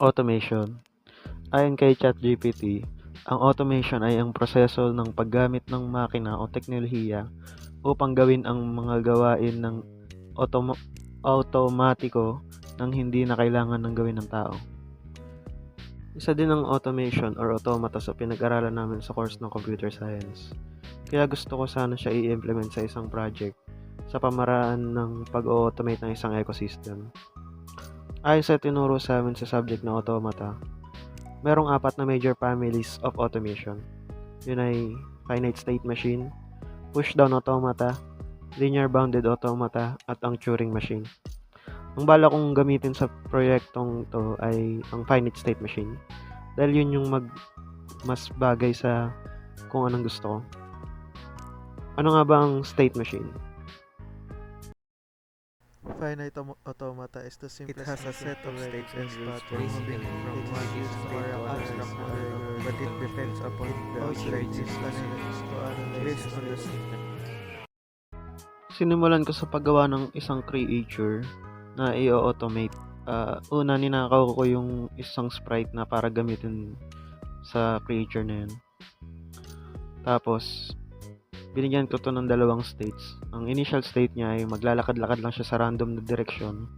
Automation. Ayon kay ChatGPT, ang automation ay ang proseso ng paggamit ng makina o teknolohiya upang gawin ang mga gawain ng automatiko nang hindi na kailangan ng gawin ng tao. Isa din ang automation or automata sa pinag-aralan namin sa course ng computer science. Kaya gusto ko sana siya i-implement sa isang project sa pamaraan ng pag-automate ng isang ecosystem. Ayon sa tinuro sa amin sa subject na automata, merong 4 na major families of automation. Yun ay finite state machine, push-down automata, linear bounded automata, at ang Turing machine. Ang bala kong gamitin sa proyektong to ay ang finite state machine dahil yun yung mas bagay sa kung anong gusto ko. Ano nga ba ang state machine? Finite automata is the simplest. It has a set of states and rules, patterns, moving from It one is state more to abstract another, model, but it depends upon the operating based on the system. Sinimulan ko sa paggawa ng isang creature na i-automate. Una, ninakaw ko yung isang sprite na para gamitin sa creature na yun. Tapos, binigyan ko to ng 2 states. Ang initial state niya ay maglalakad-lakad lang siya sa random na direksyon.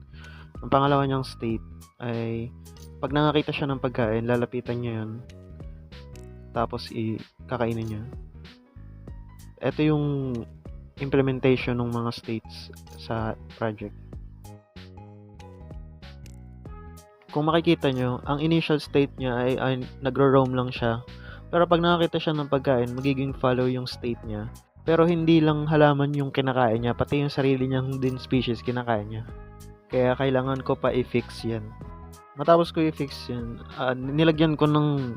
Ang pangalawa niyang state ay pag nakakita siya ng pagkain, lalapitan niya yun. Tapos, kakainin niya. Ito yung implementation ng mga states sa project. Kung makikita nyo, ang initial state niya ay nagro-roam lang siya. Pero pag nakakita siya ng pagkain, magiging follow yung state niya. Pero hindi lang halaman yung kinakain niya, pati yung sarili niyang din species kinakain niya. Kaya kailangan ko pa i-fix yan. Matapos ko i-fix yan, nilagyan ko ng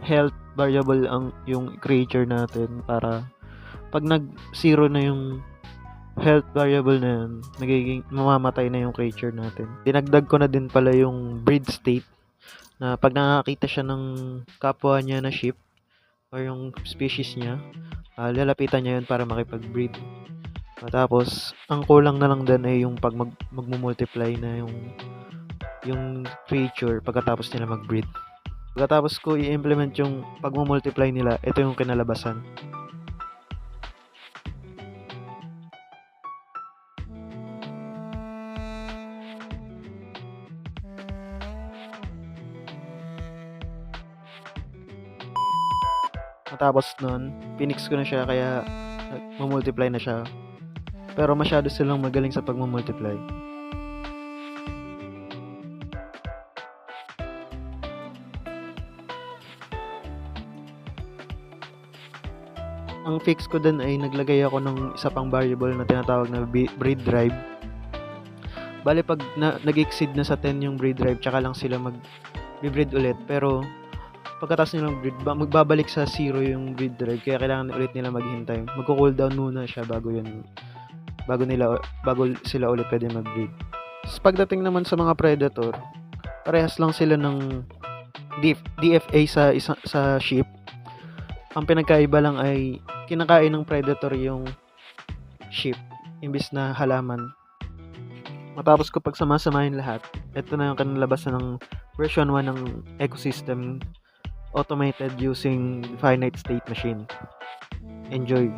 health variable yung creature natin para pag nag-zero na yung health variable na yun, mamamatay na yung creature natin. Dinagdag ko na din pala yung breed state na pag nakakita siya ng kapwa niya na sheep or yung species niya, lalapitan niya yun para makipag-breed. Tapos, ang kulang na lang din ay yung pag magmumultiply na yung creature pagkatapos nila mag-breed. Pagkatapos ko i-implement yung pagmumultiply nila, ito yung kinalabasan. Matapos nun, pinix ko na siya kaya mamultiply na siya. Pero masyado silang magaling sa pagmumultiply. Ang fix ko din ay naglagay ako ng isa pang variable na tinatawag na breed drive. Bale pag nag-exceed na sa 10 yung breed drive, tsaka lang sila mag-breed ulit. Pero pagkatapos nilang breed, magbabalik sa 0 yung breed drive. Kaya kailangan ulit nila maghintay. Magko-cooldown muna siya bago sila ulit pwede mag-breed. Pagdating naman sa mga predator, parehas lang sila ng DFA sa sheep. Ang pinagkaiba lang ay kinakain ng predator yung sheep imbis na halaman. Matapos ko pagsamasamahin lahat, ito na yung kanalabasan ng version 1 ng ecosystem automated using finite state machine. Enjoy!